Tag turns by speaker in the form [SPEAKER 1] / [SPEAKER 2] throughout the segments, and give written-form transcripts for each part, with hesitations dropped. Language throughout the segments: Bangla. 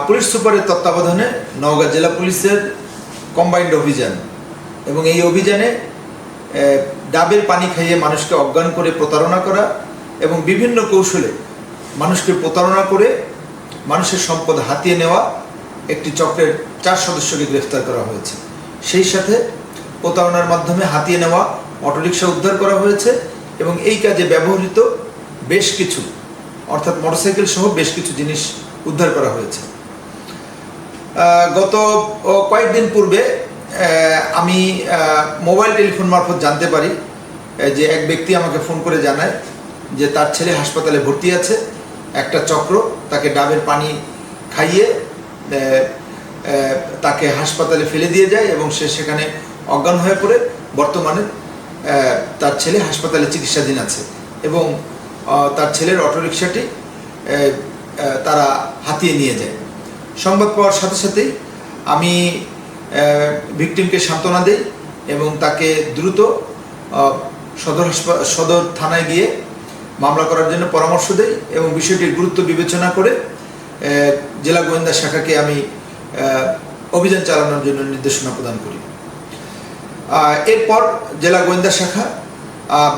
[SPEAKER 1] পুলিশ সুপারের তত্ত্বাবধানে নওগাঁ জেলা পুলিশের কম্বাইন্ড অভিযান এবং এই অভিযানে ডাবের পানি খাইয়ে মানুষকে অজ্ঞান করে প্রতারণা করা এবং বিভিন্ন কৌশলে মানুষকে প্রতারণা করে মানুষের সম্পদ হাতিয়ে নেওয়া একটি চক্রের 4 সদস্যকে গ্রেফতার করা হয়েছে। সেই সাথে প্রতারণার মাধ্যমে হাতিয়ে নেওয়া অটোরিকশা উদ্ধার করা হয়েছে এবং এই কাজে ব্যবহৃত বেশ কিছু অর্থাৎ মোটরসাইকেল সহ বেশ কিছু জিনিস উদ্ধার করা হয়েছে। গত কয়েকদিন পূর্বে আমি মোবাইল টেলিফোন মারফত জানতে পারি যে এক ব্যক্তি আমাকে ফোন করে জানায় যে তার ছেলে হাসপাতালে ভর্তি আছে। একটা চক্র তাকে ডাবের পানি খাইয়ে তাকে হাসপাতালে ফেলে দিয়ে যায় এবং সে সেখানে অজ্ঞান হয়ে পড়ে বর্তমানে তার ছেলে হাসপাতালে চিকিৎসাধীন আছে এবং তার ছেলের অটোরিকশাটি তারা হাতিয়ে নিয়ে যায়। সংবাদ পাওয়ার সাথে সাথেই আমি ভিকটিমকে সান্ত্বনা দেই এবং তাকে দ্রুত সদর থানায় গিয়ে মামলা করার জন্য পরামর্শ দেই এবং বিষয়টির গুরুত্ব বিবেচনা করে জেলা গোয়েন্দা শাখাকে আমি অভিযান চালানোর জন্য নির্দেশনা প্রদান করি। এরপর জেলা গোয়েন্দা শাখা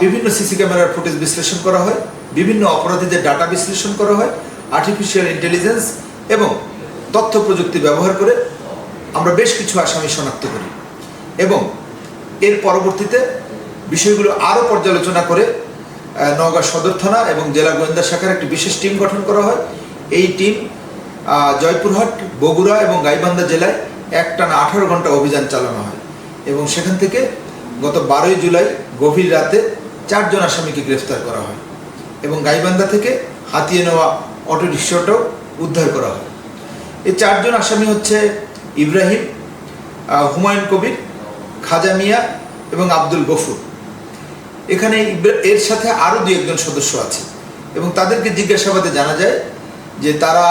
[SPEAKER 1] বিভিন্ন সিসি ক্যামেরার ফুটেজ বিশ্লেষণ করা হয়, বিভিন্ন অপরাধীদের ডাটা বিশ্লেষণ করা হয়, আর্টিফিশিয়াল ইন্টেলিজেন্স এবং তথ্য প্রযুক্তি ব্যবহার করে আমরা বেশ কিছু আসামি শনাক্ত করি এবং এর পরবর্তীতে বিষয়গুলো আরও পর্যালোচনা করে নওগাঁ সদর থানা এবং জেলা গোয়েন্দা শাখার একটি বিশেষ টিম গঠন করা হয়। এই টিম জয়পুরহাট, বগুড়া এবং গাইবান্ধা জেলায় একটানা 18 ঘন্টা অভিযান চালানো হয় এবং সেখান থেকে গত 12ই জুলাই গভীর রাতে 4 জন আসামিকে গ্রেফতার করা হয় এবং গাইবান্ধা থেকে হাতিয়ে নেওয়া অটোরিকশাটাও উদ্ধার করা হয়। এই 4 জন আসামি হচ্ছে ইব্রাহিম, হুমায়ুন কবির, খাজা মিয়া এবং আব্দুল গফুর। এখানে এর সাথে আরও 2-1 জন সদস্য আছে এবং তাদেরকে জিজ্ঞাসাবাদে জানা যায় যে তারা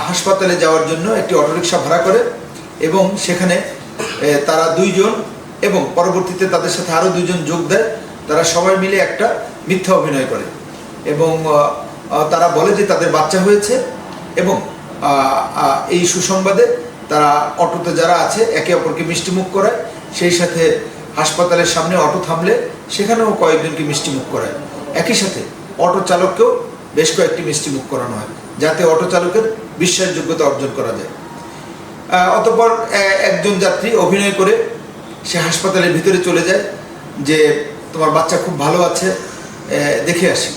[SPEAKER 1] হাসপাতালে যাওয়ার জন্য একটি অটোরিকশা ভাড়া করে এবং সেখানে তারা 2 জন এবং পরবর্তীতে তাদের সাথে আরও 2 জন যোগ দেয়। তারা সবাই মিলে একটা মিথ্যা অভিনয় করে এবং তারা বলে যে তাদের বাচ্চা হয়েছে এবং এই সুসংবাদে তারা অটোতে যারা আছে একে অপরকে মিষ্টিমুখ করায়। সেই সাথে হাসপাতালের সামনে অটো থামলে সেখানেও কয়েকজনকে মিষ্টিমুখ করায়। একই সাথে অটো চালককেও বেশ কয়েকটি মিষ্টিমুখ করানো হয় যাতে অটো চালকের বিশ্বাসযোগ্যতা অর্জন করা যায়। অতঃপর একজন যাত্রী অভিনয় করে সে হাসপাতালের ভিতরে চলে যায় যে তোমার বাচ্চা খুব ভালো আছে, দেখে আসি।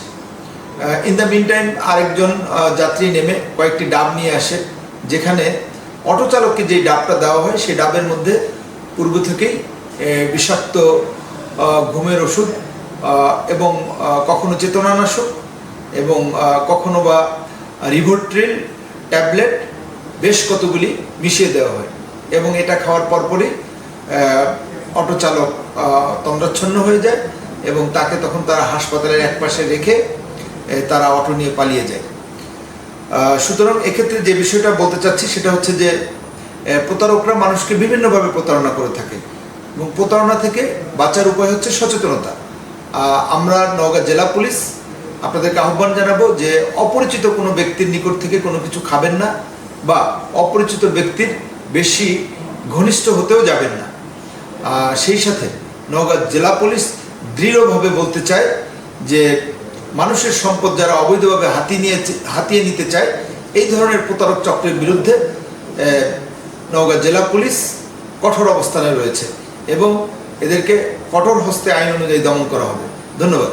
[SPEAKER 1] ইন দ্য মিন টাইম আরেকজন যাত্রী নেমে কয়েকটি ডাব নিয়ে আসে, যেখানে অটো চালককে যেই ডাবটা দেওয়া হয় সেই ডাবের মধ্যে পূর্ব থেকেই বিষাক্ত ঘুমের ওষুধ এবং কখনো চেতনানাশক এবং কখনো বা রিভোট্রিল ট্যাবলেট বেশ কতগুলি মিশিয়ে দেওয়া হয় এবং এটা খাওয়ার পরপরই অটো চালক তন্দ্রাচ্ছন্ন হয়ে যায় এবং তাকে তখন তারা হাসপাতালের একপাশে রেখে তারা অটো নিয়ে পালিয়ে যায়। সুতরাং এক্ষেত্রে যে বিষয়টা বলতে চাচ্ছি সেটা হচ্ছে যে প্রতারকরা মানুষকে বিভিন্নভাবে প্রতারণা করে থাকে এবং প্রতারণা থেকে বাঁচার উপায় হচ্ছে সচেতনতা। আমরা নওগাঁ জেলা পুলিশ আপনাদেরকে আহ্বান জানাবো যে অপরিচিত কোনো ব্যক্তির নিকট থেকে কোনো কিছু খাবেন না বা অপরিচিত ব্যক্তির বেশি ঘনিষ্ঠ হতেও যাবেন না। সেই সাথে নওগাঁ জেলা পুলিশ দৃঢ়ভাবে বলতে চায় যে মানুষের সম্পদ যারা অবৈধভাবে হাতিয়ে নিতে চায় এই ধরনের প্রতারক চক্রের বিরুদ্ধে নওগাঁ জেলা পুলিশ কঠোর অবস্থানে রয়েছে এবং এদেরকে কঠোর হস্তে আইন অনুযায়ী দমন করা হবে। ধন্যবাদ।